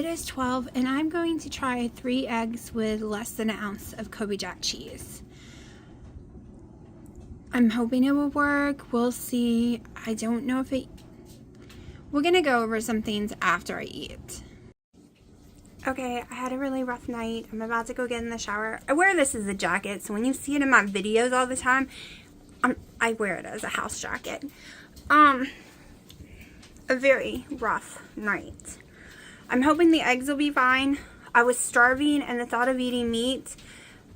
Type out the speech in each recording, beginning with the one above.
is 12 and I'm going to try 3 eggs with less than an ounce of Kobe Jack cheese. I'm hoping it will work. We'll see. I don't know if it... We're gonna go over some things after I eat. Okay, I had a really rough night. I'm about to go get in the shower. I wear this as a jacket, so when you see it in my videos all the time, I wear it as a house jacket. A very rough night. I'm hoping the eggs will be fine. I was starving and the thought of eating meat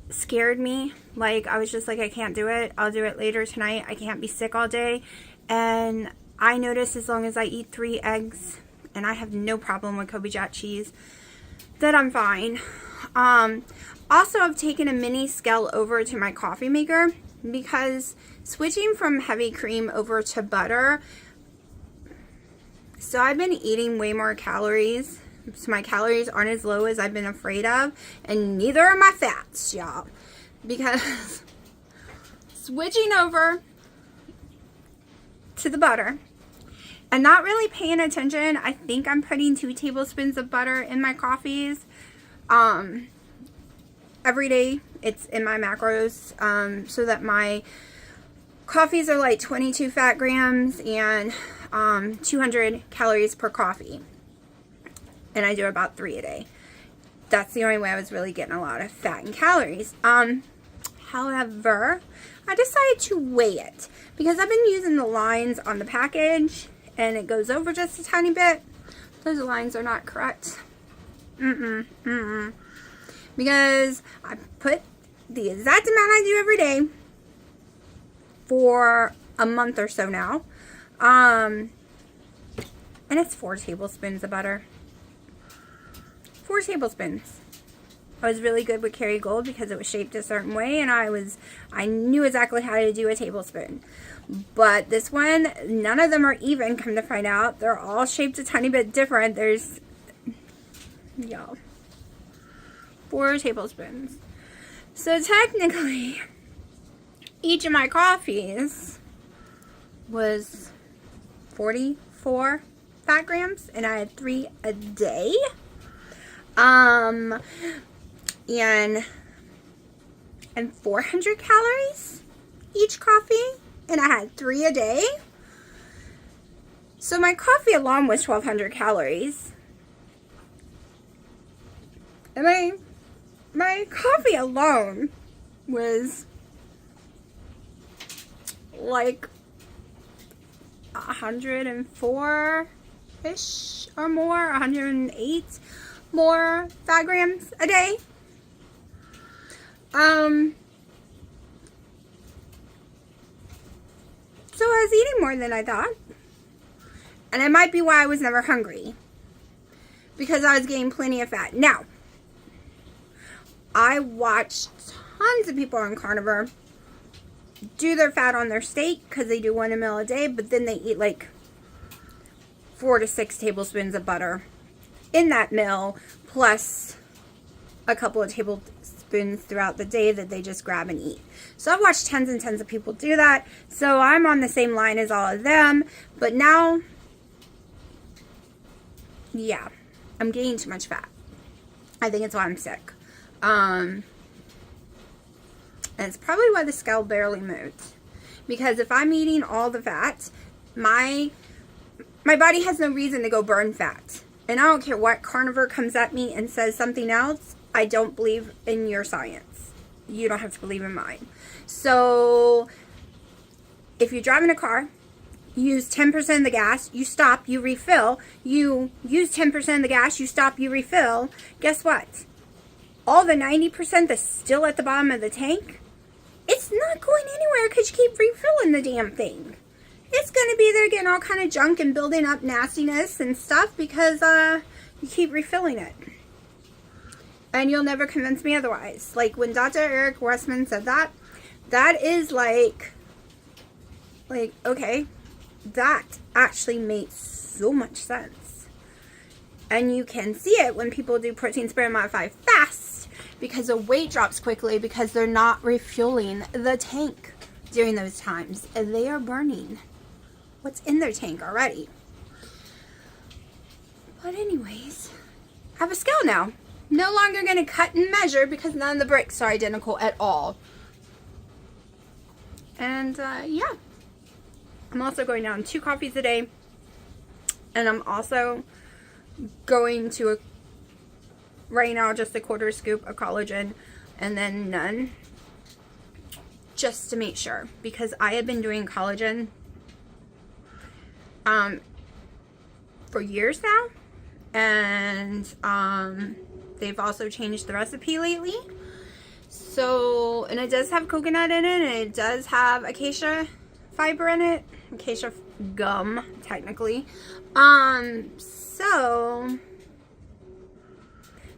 scared me. Like, I was just like, I can't do it. I'll do it later tonight. I can't be sick all day. And I noticed as long as I eat 3 eggs, and I have no problem with Kobe Jack cheese, that I'm fine. Also, I've taken a mini scale over to my coffee maker because switching from heavy cream over to butter, so I've been eating way more calories. So my calories aren't as low as I've been afraid of, and neither are my fats, y'all. Because switching over to the butter and not really paying attention, I think I'm putting 2 tablespoons of butter in my coffees. Every day it's in my macros, so that my coffees are like 22 fat grams and 200 calories per coffee. And I do about 3 a day. That's the only way I was really getting a lot of fat and calories. However, I decided to weigh it because I've been using the lines on the package and it goes over just a tiny bit. Those lines are not correct. Because I put the exact amount I do every day for a month or so now. And it's 4 tablespoons of butter. 4 tablespoons. I was really good with Kerrygold because it was shaped a certain way and I knew exactly how to do a tablespoon. But this one, none of them are even, come to find out. They're all shaped a tiny bit different. There's, y'all, 4 tablespoons. So technically, each of my coffees was 44 fat grams and I had 3 a day. And 400 calories each coffee, and I had 3 a day. So my coffee alone was 1,200 calories. And my coffee alone was like 104-ish or more, 108 more fat grams a day. So I was eating more than I thought. And it might be why I was never hungry. Because I was getting plenty of fat. Now, I watched tons of people on Carnivore do their fat on their steak because they do 1 meal a day, but then they eat like 4 to 6 tablespoons of butter in that meal, plus a couple of tablespoons throughout the day that they just grab and eat. So I've watched tons and tons of people do that. So I'm on the same line as all of them. But now, yeah, I'm gaining too much fat. I think it's why I'm sick. And it's probably why the scale barely moved. Because if I'm eating all the fat, my body has no reason to go burn fat. And I don't care what carnivore comes at me and says something else. I don't believe in your science. You don't have to believe in mine. So, if you're driving a car, you use 10% of the gas, you stop, you refill. You use 10% of the gas, you stop, you refill. Guess what? All the 90% that's still at the bottom of the tank, it's not going anywhere because you keep refilling the damn thing. It's going to be there getting all kind of junk and building up nastiness and stuff because you keep refilling it. And you'll never convince me otherwise. Like when Dr. Eric Westman said that, that is like, okay, that actually makes so much sense. And you can see it when people do protein sparing modified fast because the weight drops quickly because they're not refueling the tank during those times. And they are burning what's in their tank already. But anyways, have a scale now. No longer going to cut and measure because none of the bricks are identical at all. And yeah, I'm also going down 2 coffees a day. And I'm also going to, right now, just a 1/4 scoop of collagen and then none. Just to make sure. Because I have been doing collagen for years now. And they've also changed the recipe lately. So, and it does have coconut in it, and it does have acacia fiber in it. Acacia gum, technically. So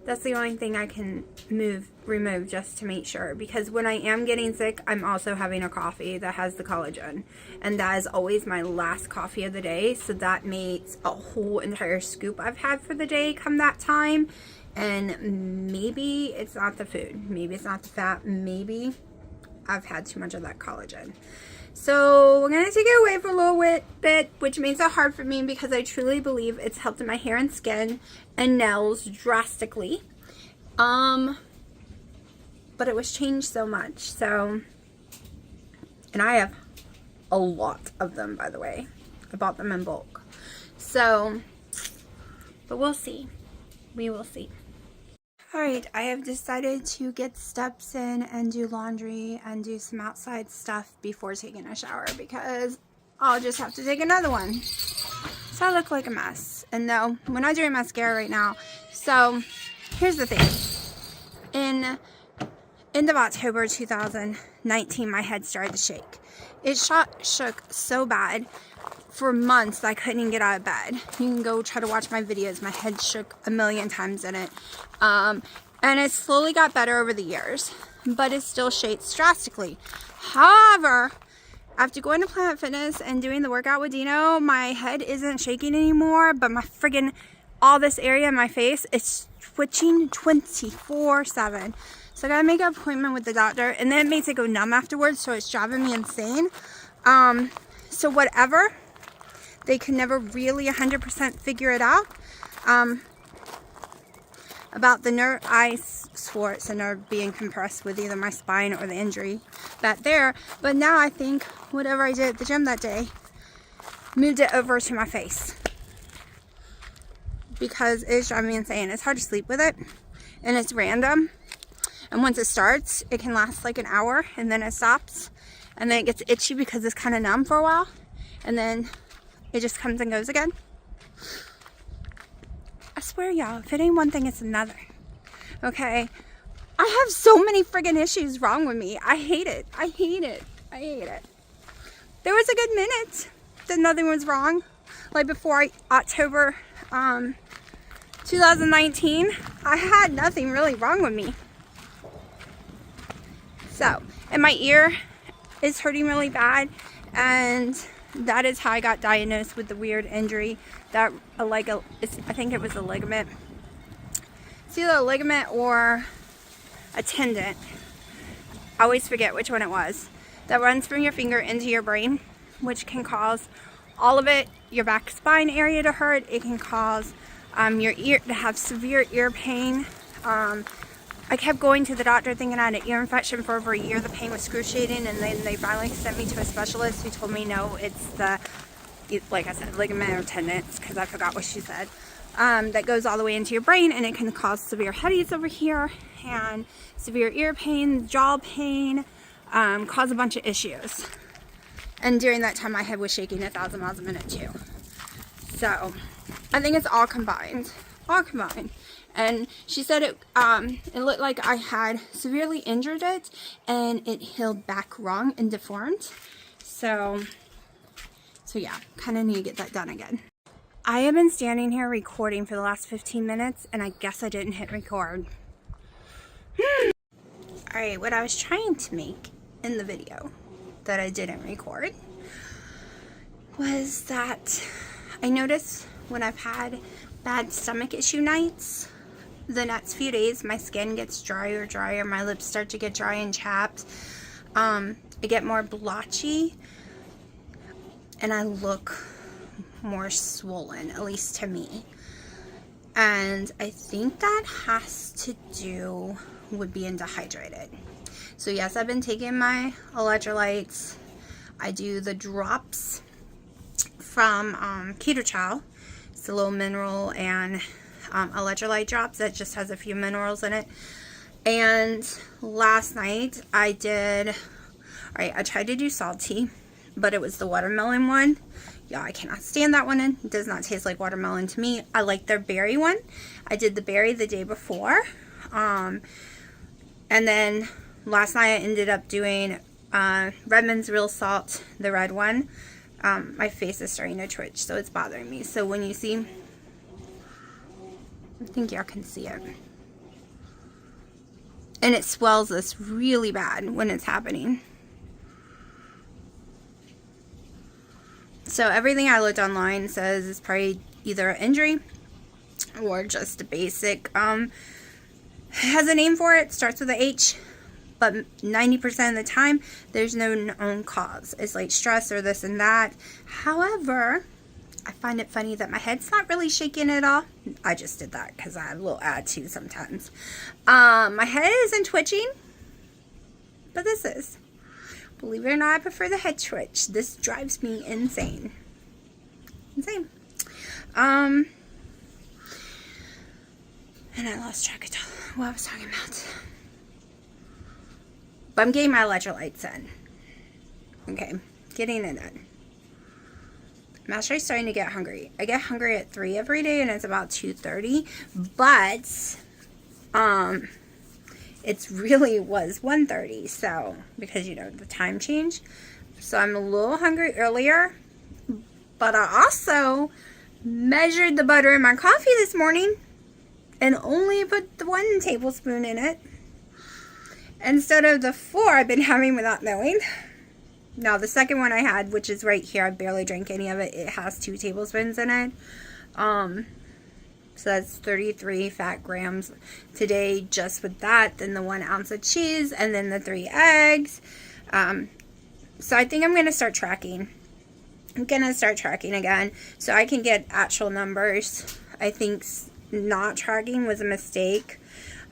that's the only thing I can remove just to make sure. Because when I am getting sick, I'm also having a coffee that has the collagen. And that is always my last coffee of the day. So that makes a whole entire scoop I've had for the day come that time. And maybe it's not the food. Maybe it's not the fat. Maybe I've had too much of that collagen. So we're going to take it away for a little bit, which makes it hard for me because I truly believe it's helped my hair and skin and nails drastically. But it was changed so much. So, and I have a lot of them, by the way. I bought them in bulk. So, but we'll see. We will see. Alright, I have decided to get steps in and do laundry and do some outside stuff before taking a shower because I'll just have to take another one. So I look like a mess. And no, we're not doing mascara right now. So here's the thing. In end of October 2019, my head started to shake. It shook so bad for months I couldn't even get out of bed. You can go try to watch my videos. My head shook a million times in it. And it slowly got better over the years, but it still shakes drastically. However, after going to Planet Fitness and doing the workout with Dino, my head isn't shaking anymore, but my friggin' all this area in my face is twitching 24/7. So I gotta make an appointment with the doctor, and then it makes it go numb afterwards, so it's driving me insane. So whatever, they could never really 100% figure it out. About the nerve, I swore it's a nerve being compressed with either my spine or the injury back there. But now I think whatever I did at the gym that day moved it over to my face. Because it's driving me insane. It's hard to sleep with it. And it's random. And once it starts, it can last like an hour. And then it stops. And then it gets itchy because it's kind of numb for a while. And then it just comes and goes again. I swear, y'all, if it ain't one thing, it's another. Okay? I have so many friggin' issues wrong with me. I hate it. I hate it. I hate it. There was a good minute that nothing was wrong. Like before October 2019, I had nothing really wrong with me. So, and my ear is hurting really bad. And that is how I got diagnosed with the weird injury that I think it was a ligament. It's either a ligament or a tendon. I always forget which one it was. That runs from your finger into your brain, which can cause all of it, your back spine area to hurt. It can cause your ear to have severe ear pain. I kept going to the doctor thinking I had an ear infection for over a year. The pain was excruciating, and then they finally sent me to a specialist who told me no, it's the, like I said, ligament or tendons, because I forgot what she said, that goes all the way into your brain, and it can cause severe headaches over here, and severe ear pain, jaw pain, cause a bunch of issues. And during that time, my head was shaking 1,000 miles a minute too. So, I think it's all combined. All combined. And she said it looked like I had severely injured it, and it healed back wrong and deformed. So yeah, kind of need to get that done again. I have been standing here recording for the last 15 minutes, and I guess I didn't hit record. Alright, what I was trying to make in the video that I didn't record was that I noticed when I've had bad stomach issue nights, the next few days my skin gets drier, my lips start to get dry and chapped, I get more blotchy, and I look more swollen, at least to me. And I think that has to do with being dehydrated. So yes, I've been taking my electrolytes. I do the drops from Keto. It's a little mineral and electrolyte drops that just has a few minerals in it. And last night I tried to do salty, but it was the watermelon one. Yeah, I cannot stand that one. It does not taste like watermelon to me. I like their berry one. I did the berry the day before. And then last night I ended up doing Redmond's Real Salt, the red one. My face is starting to twitch, so it's bothering me. So when you see, I think y'all can see it. And it swells this really bad when it's happening. So everything I looked online says it's probably either an injury or just a basic, it has a name for it, starts with a H, but 90% of the time there's no known cause. It's like stress or this and that. However, I find it funny that my head's not really shaking at all. I just did that because I have a little attitude sometimes. My head isn't twitching, but this is. Believe it or not, I prefer the head twitch. This drives me insane. Insane. And I lost track of what I was talking about. But I'm getting my electrolytes in. Okay, getting it in. I'm actually starting to get hungry. I get hungry at 3 every day, and it's about 2:30. But it really was 1:30, so because the time change. So I'm a little hungry earlier, but I also measured the butter in my coffee this morning and only put the 1 tablespoon in it instead of the 4 I've been having without knowing. Now the second one I had, which is right here, I barely drank any of it. It has 2 tablespoons in it. So that's 33 fat grams today just with that. Then the 1 ounce of cheese and then the 3 eggs. So I think I'm going to start tracking. I'm going to start tracking again so I can get actual numbers. I think not tracking was a mistake.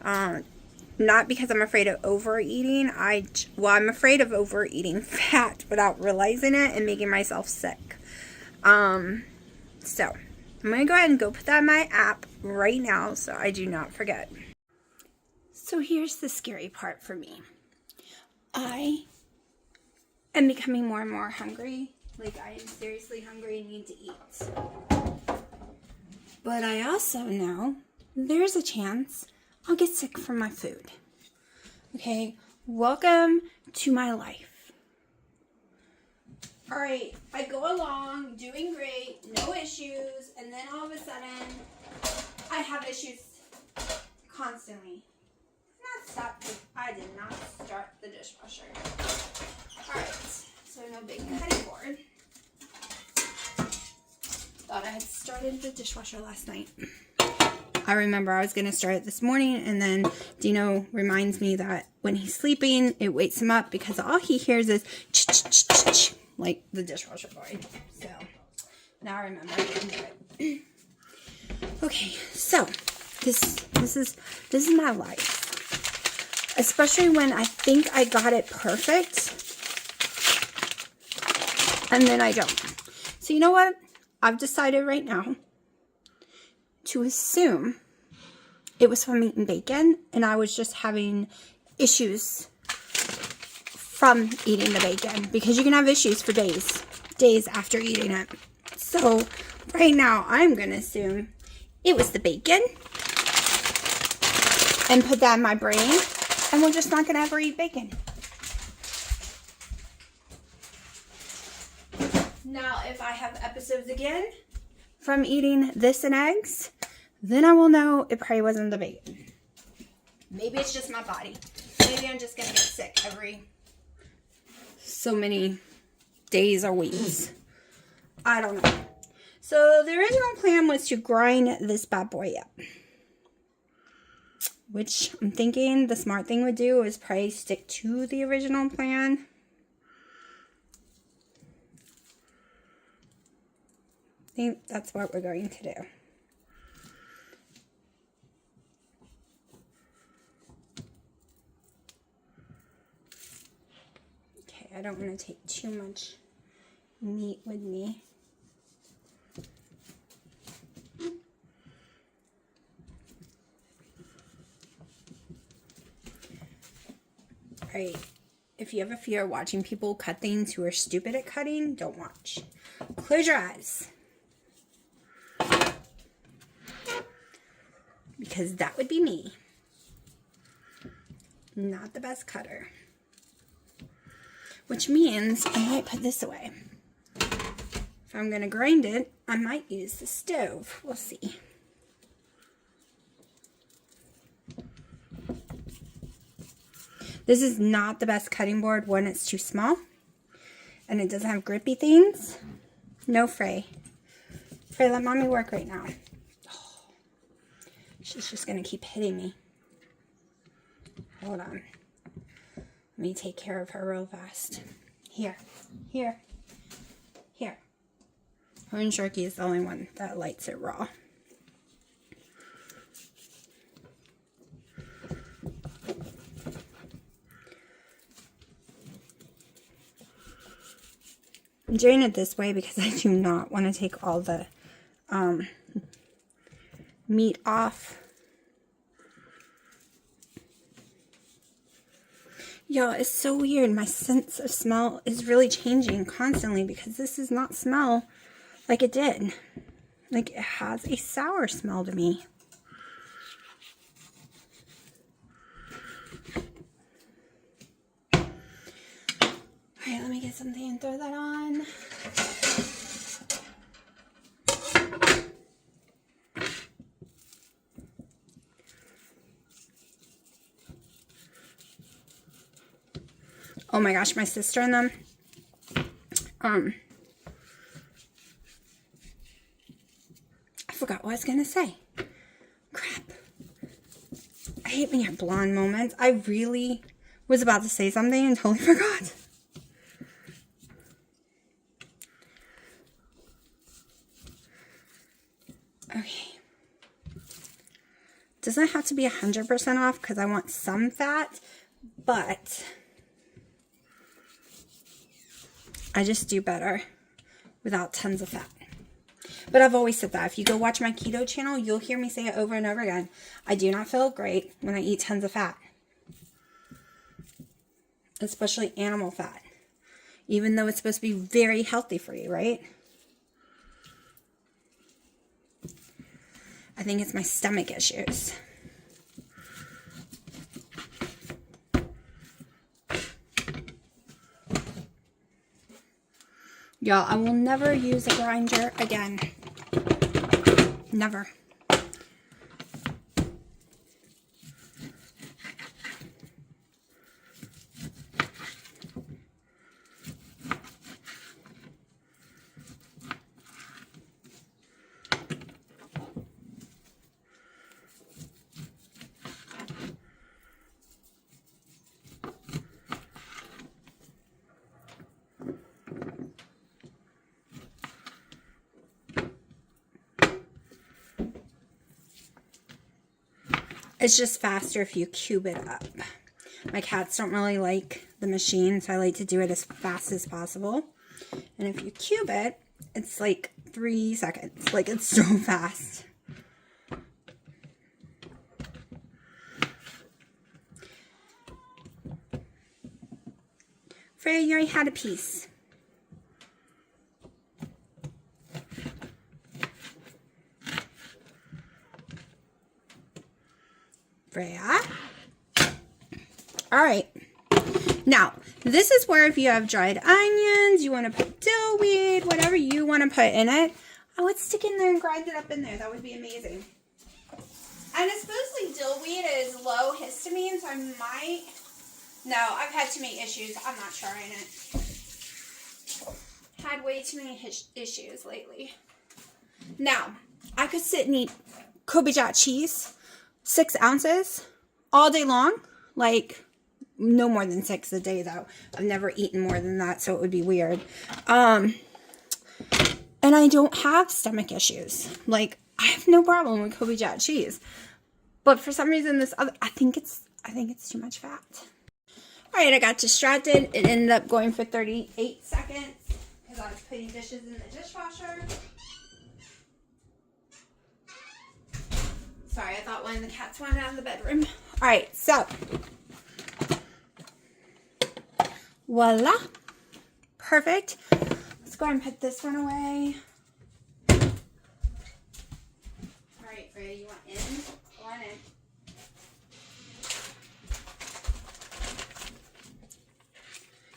Not because I'm afraid of overeating. I'm afraid of overeating fat without realizing it and making myself sick. So I'm going to go ahead and go put that in my app right now so I do not forget. So here's the scary part for me. I am becoming more and more hungry. Like, I am seriously hungry and need to eat. But I also know there's a chance I'll get sick from my food. Okay, welcome to my life. Alright, I go along, doing great, no issues, and then all of a sudden, I have issues constantly. I did not start the dishwasher. Alright, so no big cutting board. Thought I had started the dishwasher last night. I remember I was going to start it this morning, and then Dino reminds me that when he's sleeping, it wakes him up because all he hears is ch-ch-ch-ch-ch, like the dishwasher going. So now I remember I can do it. Okay, so this is my life. Especially when I think I got it perfect, and then I don't. So you know what? I've decided right now to assume it was from eating bacon, and I was just having issues from eating the bacon, because you can have issues for days after eating it. So right now I'm going to assume it was the bacon and put that in my brain, and we're just not going to ever eat bacon. Now, if I have episodes again from eating this and eggs, then I will know it probably wasn't the bacon. Maybe it's just my body. Maybe I'm just going to get sick every so many days or weeks. I don't know. So the original plan was to grind this bad boy up, which I'm thinking the smart thing would do is probably stick to the original plan. I think that's what we're going to do. I don't want to take too much meat with me. Alright, if you have a fear of watching people cut things who are stupid at cutting, don't watch. Close your eyes. Because that would be me. Not the best cutter. Which means I might put this away. If I'm going to grind it, I might use the stove. We'll see. This is not the best cutting board when it's too small. And it doesn't have grippy things. No, Frey. Frey, let mommy work right now. Oh, she's just going to keep hitting me. Hold on. Let me take care of her real fast. Here. Here. Here. Her and Sharky is the only one that likes it raw. I'm doing it this way because I do not want to take all the meat off. Y'all, it's so weird. My sense of smell is really changing constantly because this does not smell like it did. Like, it has a sour smell to me. Alright, let me get something and throw that on. Oh my gosh, my sister and them. I forgot what I was gonna say. Crap. I hate when you have blonde moments. I really was about to say something and totally forgot. Okay. Doesn't have to be 100% off because I want some fat, but I just do better without tons of fat. But I've always said that. If you go watch my keto channel, you'll hear me say it over and over again. I do not feel great when I eat tons of fat. Especially animal fat. Even though it's supposed to be very healthy for you, right? I think it's my stomach issues. Y'all, I will never use a grinder again. Never. It's just faster if you cube it up. My cats don't really like the machine, so I like to do it as fast as possible. And if you cube it, it's like 3 seconds. Like, it's so fast. Freya, you already had a piece. Freya. All right. Now, this is where if you have dried onions, you want to put dill weed, whatever you want to put in it, I would stick in there and grind it up in there. That would be amazing. And supposedly dill weed is low histamine, so I might... No, I've had too many issues. I'm not trying it. Had way too many issues lately. Now, I could sit and eat Kobe jack cheese, 6 ounces, all day long. Like, no more than 6 a day, though. I've never eaten more than that, so it would be weird. And I don't have stomach issues. Like, I have no problem with Kobe jack cheese. But for some reason, this other, I think it's too much fat. All right, I got distracted. It ended up going for 38 seconds because I was putting dishes in the dishwasher. Sorry, I thought one of the cats wanted out of the bedroom. All right, so voila. Perfect. Let's go ahead and put this one away. All right, ready? You want in? Go on in.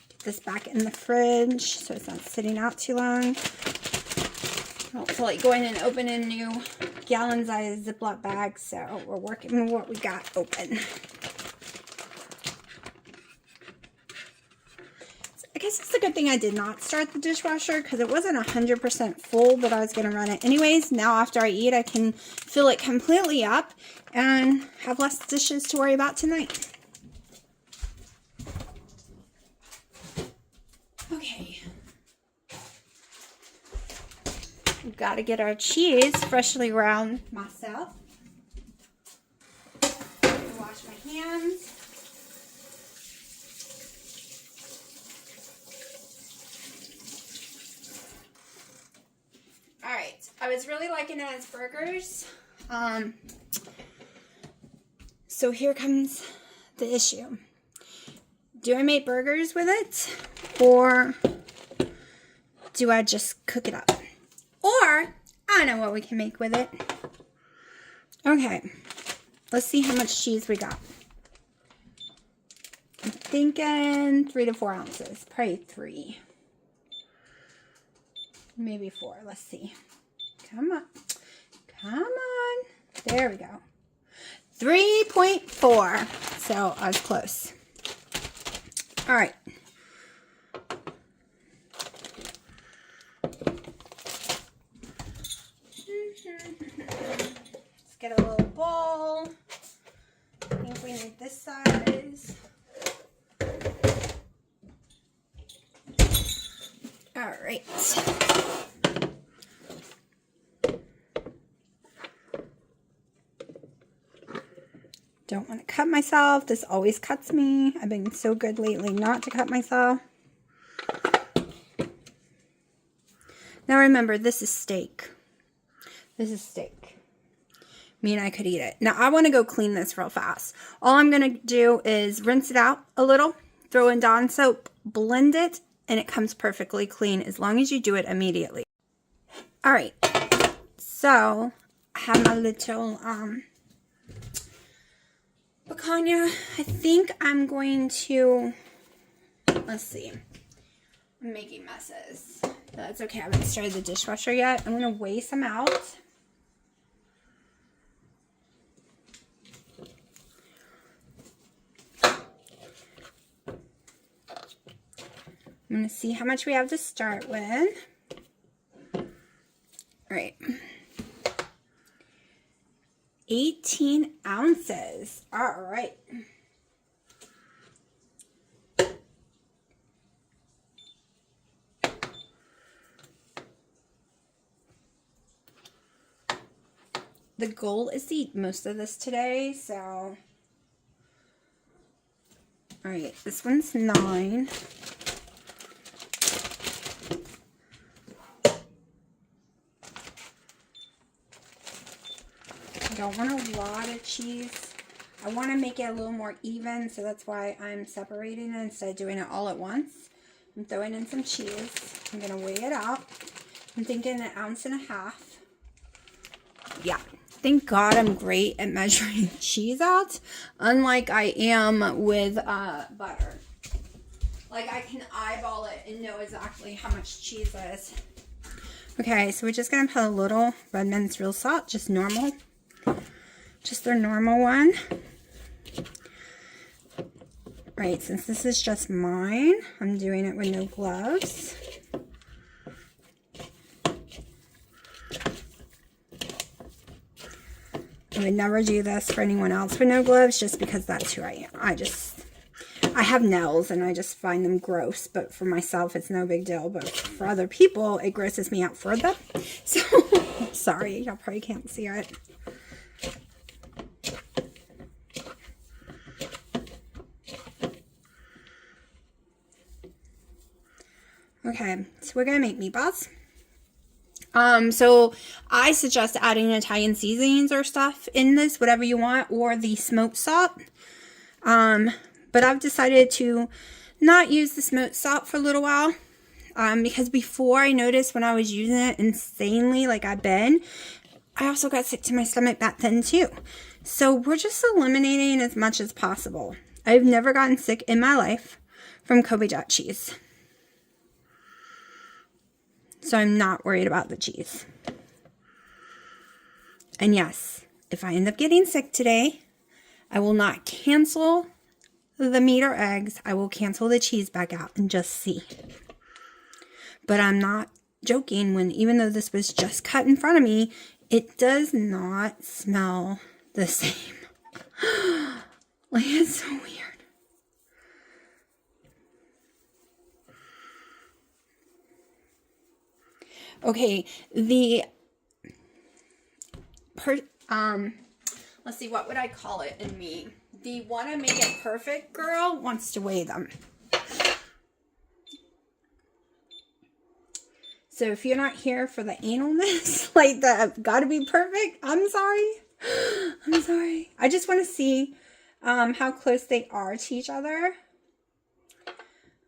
Get this back in the fridge so it's not sitting out too long. I don't feel like going and opening new gallon-sized Ziploc bags, so we're working with what we got open. I guess it's a good thing I did not start the dishwasher because it wasn't 100% full, but I was going to run it anyways. Now after I eat, I can fill it completely up and have less dishes to worry about tonight. Okay. We've got to get our cheese freshly ground myself. Wash my hands. Alright, I was really liking it as burgers. So here comes the issue. Do I make burgers with it? Or do I just cook it up? Or, I know what we can make with it. Okay, let's see how much cheese we got. I'm thinking 3 to 4 ounces. Probably 3. Maybe 4. Let's see. Come on. Come on. There we go. 3.4. So I was close. All right. Let's get a little bowl. I think we need this size. All right. Don't want to cut myself. This always cuts me. I've been so good lately not to cut myself. Now remember, this is steak. This is steak. Me and I could eat it. Now I want to go clean this real fast. All I'm going to do is rinse it out a little, throw in Dawn soap, blend it, and it comes perfectly clean as long as you do it immediately. All right. So I have my little picanha. I think I'm going to, let's see. I'm making messes. That's okay. I haven't started the dishwasher yet. I'm going to weigh some out. I'm going to see how much we have to start with. All right. 18 ounces. All right. The goal is to eat most of this today, so. All right, this one's 9. I don't want a lot of cheese. I want to make it a little more even, so that's why I'm separating it instead of doing it all at once. I'm throwing in some cheese. I'm going to weigh it out. I'm thinking 1.5 ounces. Yeah. Thank God I'm great at measuring cheese out, unlike I am with butter. Like, I can eyeball it and know exactly how much cheese it is. Okay, so we're just going to put a little Redmond's Real Salt, just normal. Just their normal one. Right, since this is just mine, I'm doing it with no gloves. I would never do this for anyone else with no gloves just because that's who I am. I have nails and I just find them gross, but for myself it's no big deal, but for other people it grosses me out for them. So, sorry, y'all probably can't see it. Okay, so we're gonna make meatballs. So I suggest adding Italian seasonings or stuff in this, whatever you want, or the smoked salt. But I've decided to not use the smoked salt for a little while. Because before I noticed when I was using it insanely, like I've been, I also got sick to my stomach back then too. So we're just eliminating as much as possible. I've never gotten sick in my life from Kobe jack cheese. So I'm not worried about the cheese. And yes, if I end up getting sick today, I will not cancel the meat or eggs. I will cancel the cheese back out and just see. But I'm not joking when, even though this was just cut in front of me, it does not smell the same. Like, it's so weird. Okay, let's see, what would I call it in me? The wanna make it perfect girl wants to weigh them. So if you're not here for the analness, like the gotta be perfect, I'm sorry. I'm sorry. I just want to see how close they are to each other.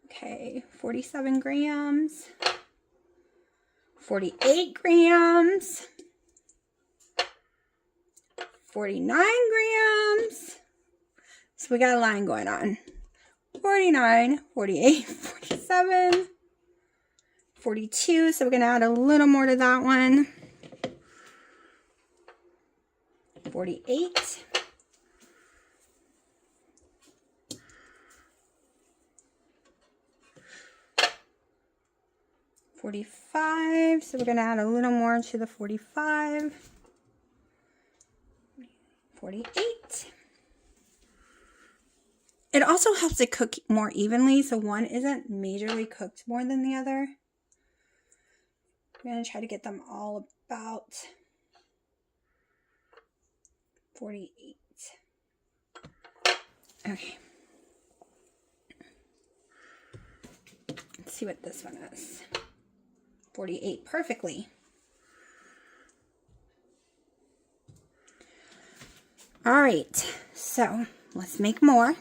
Okay, 47 grams. 48 grams. 49 grams. So we got a line going on. 49, 48, 47. 42, so we're going to add a little more to that one. 48. 45, so we're going to add a little more to the 45. 48. It also helps it cook more evenly, so one isn't majorly cooked more than the other. I'm going to try to get them all about 48. Okay. Let's see what this one is. 48 perfectly. All right, so let's make more.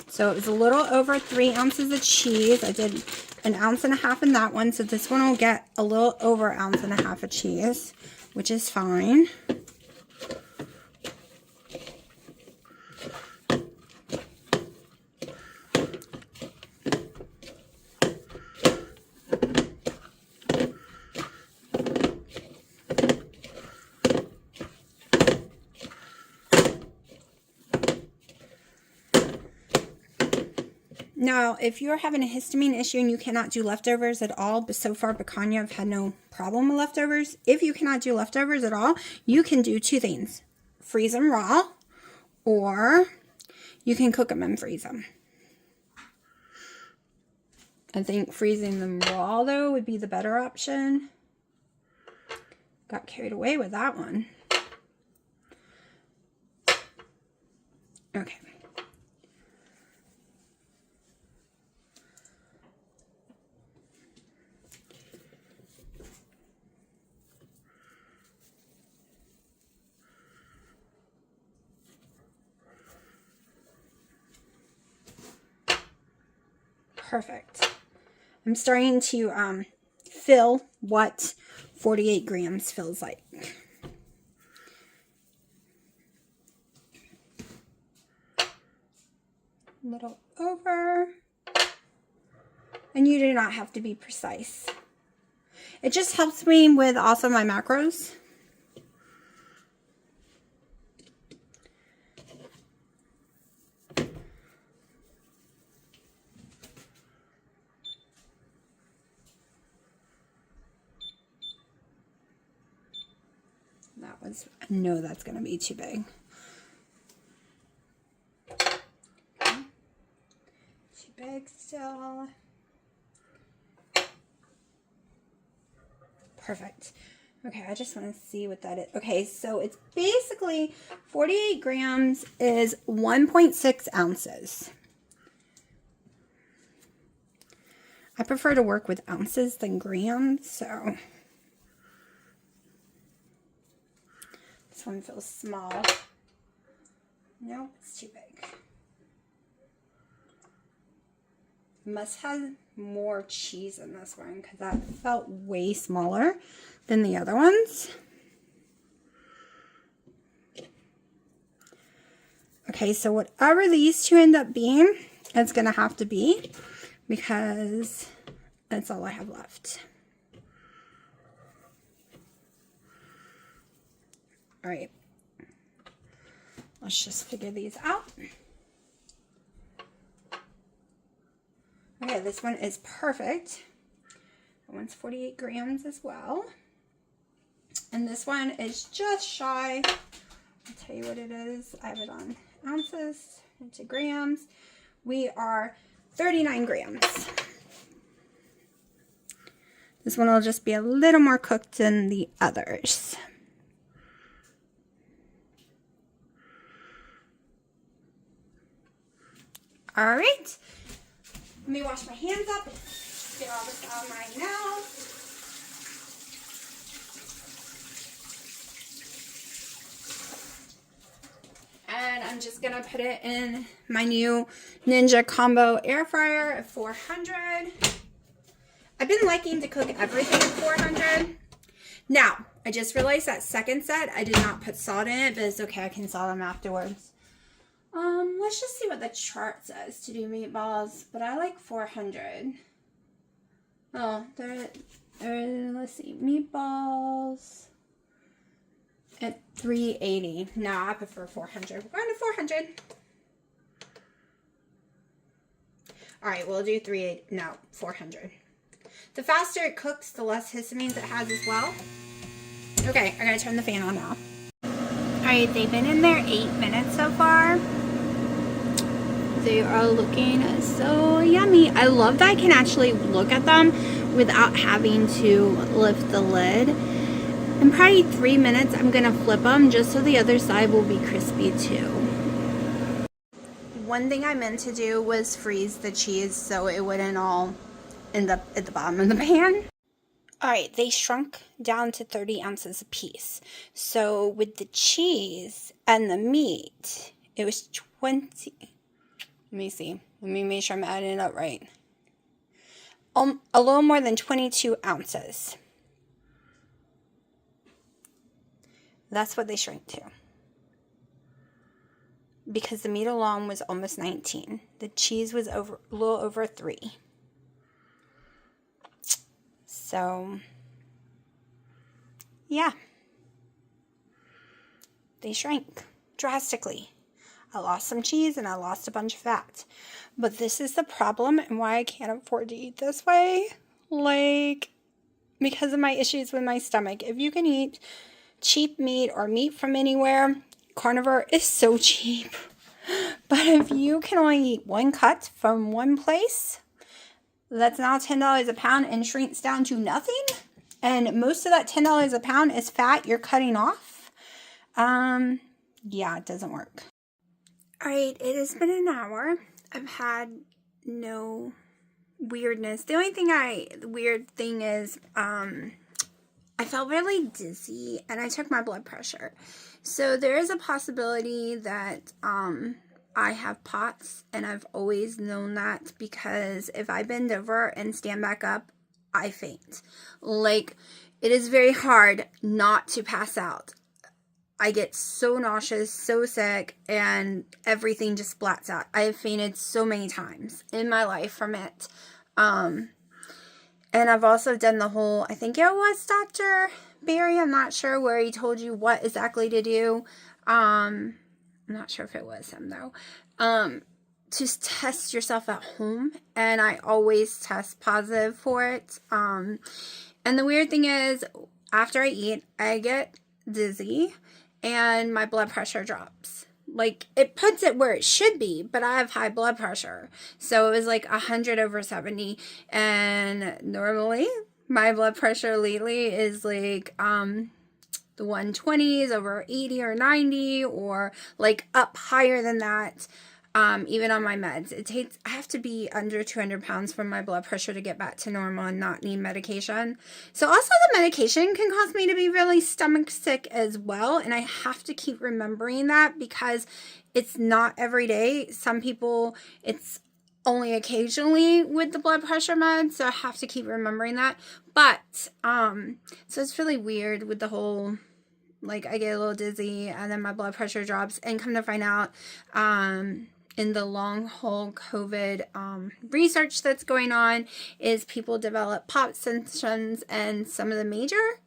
So it was a little over 3 ounces of cheese. I did 1.5 ounces in that one. So this one will get a little over 1.5 ounces of cheese, which is fine. Now, if you're having a histamine issue and you cannot do leftovers at all, but so far Picanha, I've had no problem with leftovers. If you cannot do leftovers at all, you can do 2 things. Freeze them raw, or you can cook them and freeze them. I think freezing them raw, though, would be the better option. Got carried away with that one. Okay. Perfect. I'm starting to fill what 48 grams feels like. A little over. And you do not have to be precise. It just helps me with also my macros. I know that's going to be too big. Okay. Too big still. Perfect. Okay, I just want to see what that is. Okay, so it's basically 48 grams is 1.6 ounces. I prefer to work with ounces than grams, so this one feels small. Nope, it's too big. Must have more cheese in this one because that felt way smaller than the other ones. Okay, so whatever these two end up being, it's going to have to be because that's all I have left. All right, let's just figure these out. Okay, this one is perfect. That one's 48 grams as well. And this one is just shy. I'll tell you what it is. I have it on ounces into grams. We are 39 grams. This one will just be a little more cooked than the others. All right. Let me wash my hands up. Get all this out of my mouth. And I'm just going to put it in my new Ninja Combo air fryer at 400. I've been liking to cook everything at 400. Now, I just realized that second set, I did not put salt in it, but it's okay. I can salt them afterwards. Let's just see what the chart says to do meatballs, but I like 400. Oh, let's see, meatballs at 380. No, I prefer 400. We're going to 400. All right, we'll do 400. The faster it cooks, the less histamines it has as well. Okay, I'm gonna turn the fan on now. All right, they've been in there 8 minutes so far. They are looking so yummy. I love that I can actually look at them without having to lift the lid. In probably 3 minutes, I'm gonna flip them just so the other side will be crispy too. One thing I meant to do was freeze the cheese so it wouldn't all end up at the bottom of the pan. All right, they shrunk down to 30 ounces a piece. So with the cheese and the meat, it was 20. Let me see. Let me make sure I'm adding it up right. A little more than 22 ounces. That's what they shrank to. Because the meat alone was almost 19. The cheese was a little over 3. So, yeah. They shrank drastically. I lost some cheese and I lost a bunch of fat. But this is the problem and why I can't afford to eat this way. Like, because of my issues with my stomach. If you can eat cheap meat or meat from anywhere, carnivore is so cheap. But if you can only eat one cut from one place, that's now $10 a pound and shrinks down to nothing. And most of that $10 a pound is fat you're cutting off. Yeah, it doesn't work. All right, it has been an hour. I've had no weirdness. The only weird thing is, I felt really dizzy and I took my blood pressure. So there is a possibility that, I have POTS, and I've always known that because if I bend over and stand back up, I faint. Like, it is very hard not to pass out. I get so nauseous, so sick, and everything just splats out. I have fainted so many times in my life from it. And I've also done the whole, I think it was Dr. Barry, I'm not sure, where he told you what exactly to do. I'm not sure if it was him though. To test yourself at home, and I always test positive for it. And the weird thing is, after I eat, I get dizzy and my blood pressure drops. Like, it puts it where it should be, but I have high blood pressure. So it was like 100/70, and normally my blood pressure lately is like the 120s over 80 or 90, or like up higher than that. even on my meds. I have to be under 200 pounds for my blood pressure to get back to normal and not need medication. So also the medication can cause me to be really stomach sick as well. And I have to keep remembering that because it's not every day. Some people, it's only occasionally with the blood pressure meds. So I have to keep remembering that. But, so it's really weird with the whole, like, I get a little dizzy and then my blood pressure drops, and come to find out, in the long haul COVID research that's going on, is people develop POP symptoms, and some of the major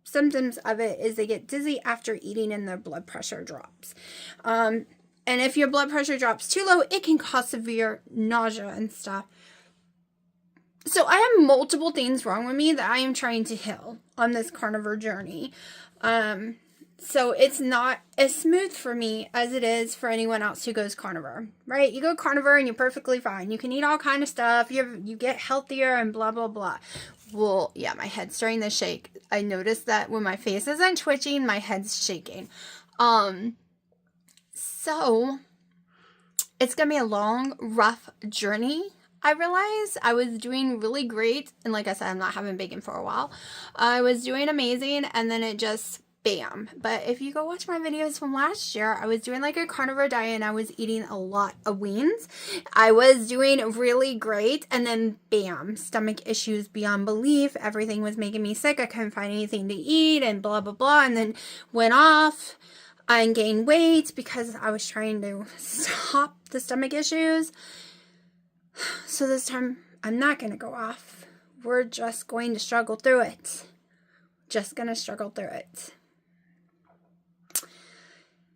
symptoms of it is they get dizzy after eating and their blood pressure drops. And if your blood pressure drops too low, it can cause severe nausea and stuff. So I have multiple things wrong with me that I am trying to heal on this carnivore journey. So it's not as smooth for me as it is for anyone else who goes carnivore, right? You go carnivore and you're perfectly fine. You can eat all kind of stuff. You get healthier and blah, blah, blah. Well, yeah, my head's starting to shake. I noticed that when my face isn't twitching, my head's shaking. So it's going to be a long, rough journey. I realized I was doing really great. And like I said, I'm not having bacon for a while. I was doing amazing. And then it just... bam. But if you go watch my videos from last year, I was doing like a carnivore diet and I was eating a lot of weans. I was doing really great, and then bam, stomach issues beyond belief. Everything was making me sick. I couldn't find anything to eat and blah, blah, blah. And then went off and gained weight because I was trying to stop the stomach issues. So this time I'm not going to go off. We're just going to struggle through it. Just going to struggle through it.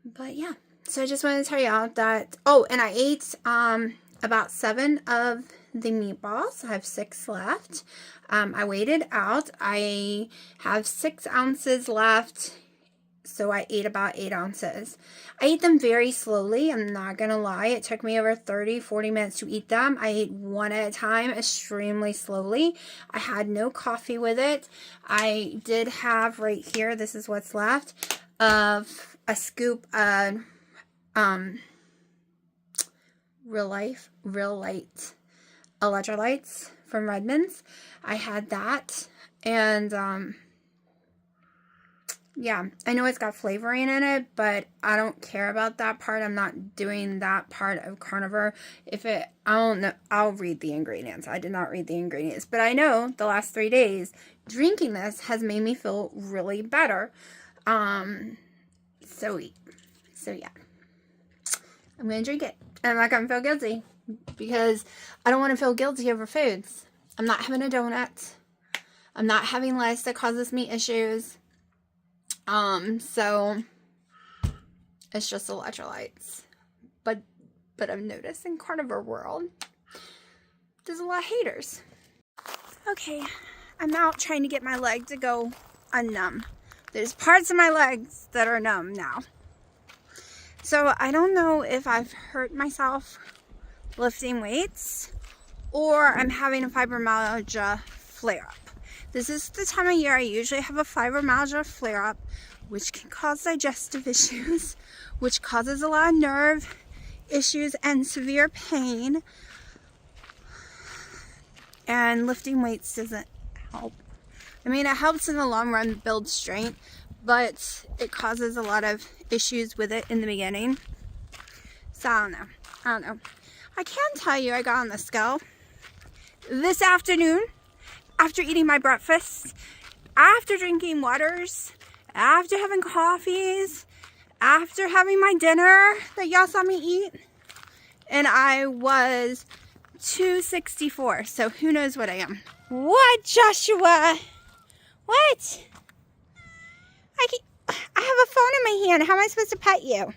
But yeah, so I just wanted to tell y'all that, oh, and I ate about 7 of the meatballs. I have 6 left. I weighed it out. I have 6 ounces left, so I ate about 8 ounces. I ate them very slowly. I'm not going to lie. It took me over 30-40 minutes to eat them. I ate one at a time, extremely slowly. I had no coffee with it. I did have right here, this is what's left, of a scoop of Real Light electrolytes from Redmond's. I had that, and yeah, I know it's got flavoring in it, but I don't care about that part. I'm not doing that part of carnivore. I don't know, I'll read the ingredients. I did not read the ingredients, but I know the last 3 days drinking this has made me feel really better. So yeah, I'm going to drink it. And I'm not going to feel guilty because I don't want to feel guilty over foods. I'm not having a donut. I'm not having lettuce that causes me issues. So it's just electrolytes. But I've noticed in carnivore world, there's a lot of haters. Okay, I'm out trying to get my leg to go unnumb. There's parts of my legs that are numb now. So I don't know if I've hurt myself lifting weights or I'm having a fibromyalgia flare-up. This is the time of year I usually have a fibromyalgia flare-up, which can cause digestive issues, which causes a lot of nerve issues and severe pain. And lifting weights doesn't help. I mean, it helps in the long run build strength, but it causes a lot of issues with it in the beginning. So I don't know. I can tell you I got on the scale this afternoon after eating my breakfast, after drinking waters, after having coffees, after having my dinner that y'all saw me eat, and I was 264. So who knows what I am. What, Joshua? What? I have a phone in my hand. How am I supposed to pet you?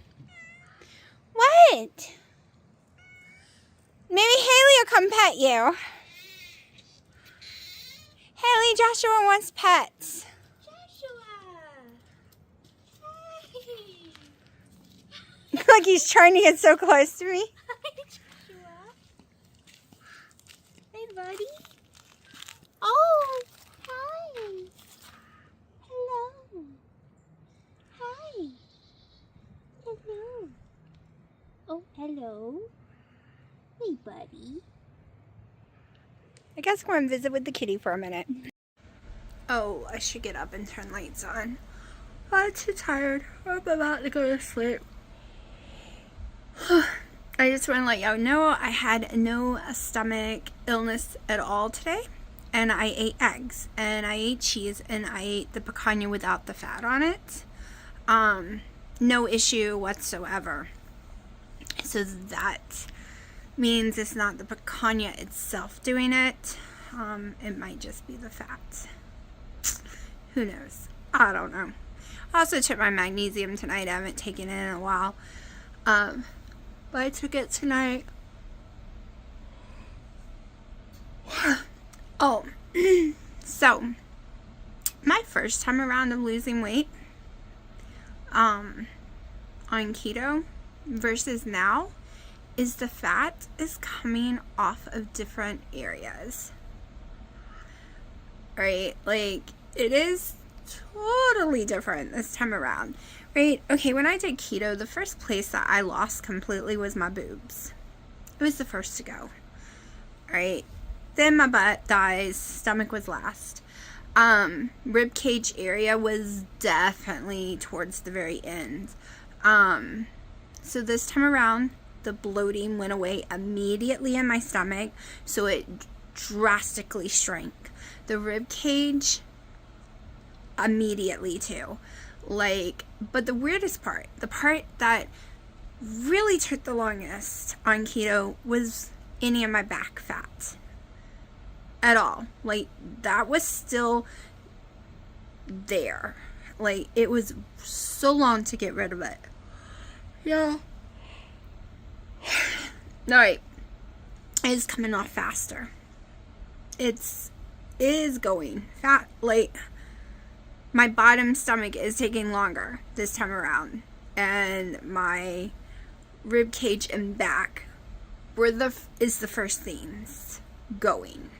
What? Maybe Haley will come pet you. Haley, Joshua wants pets. Joshua! Hey! Look, he's trying to get so close to me. Hi, Joshua. Hey, buddy. Oh, Hi. Hello. Hi. Hello. Oh, hello. buddy. I guess we're going to visit with the kitty for a minute. Oh, I should get up and turn lights on. I'm too tired. I'm about to go to sleep. I just want to let y'all know I had no stomach illness at all today. And I ate eggs. And I ate cheese. And I ate the picanha without the fat on it. No issue whatsoever. So that means it's not the picanha itself doing it. It might just be the fat. Who knows? I don't know. I also took my magnesium tonight. I haven't taken it in a while. But I took it tonight. Oh, so my first time around of losing weight on keto versus now is the fat is coming off of different areas. Right? Like, it is totally different this time around. Right? Okay, when I did keto, the first place that I lost completely was my boobs. It was the first to go. Right? Then my butt, thighs, stomach was last. Rib cage area was definitely towards the very end. So this time around, the bloating went away immediately in my stomach, so it drastically shrank. The rib cage, immediately too. Like, but the weirdest part, the part that really took the longest on keto was any of my back fat. At all. Like, that was still there. Like, it was so long to get rid of it. Yeah. Alright. It's coming off faster. It is going fat. Like, my bottom stomach is taking longer this time around. And my rib cage and back is the first things going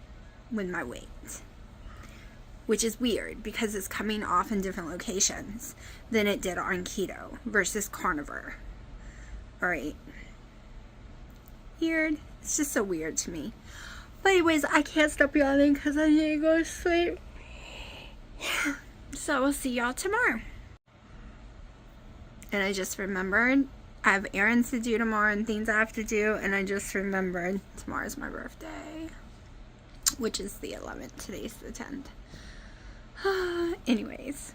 with my weight, which is weird because it's coming off in different locations than it did on keto versus carnivore. Alright, weird. It's just so weird to me. But anyways, I can't stop yawning because I need to go to sleep. So we'll see y'all tomorrow. And I just remembered I have errands to do tomorrow and things I have to do, and I just remembered tomorrow's my birthday, which is the 11th. Today's the 10th. Anyways,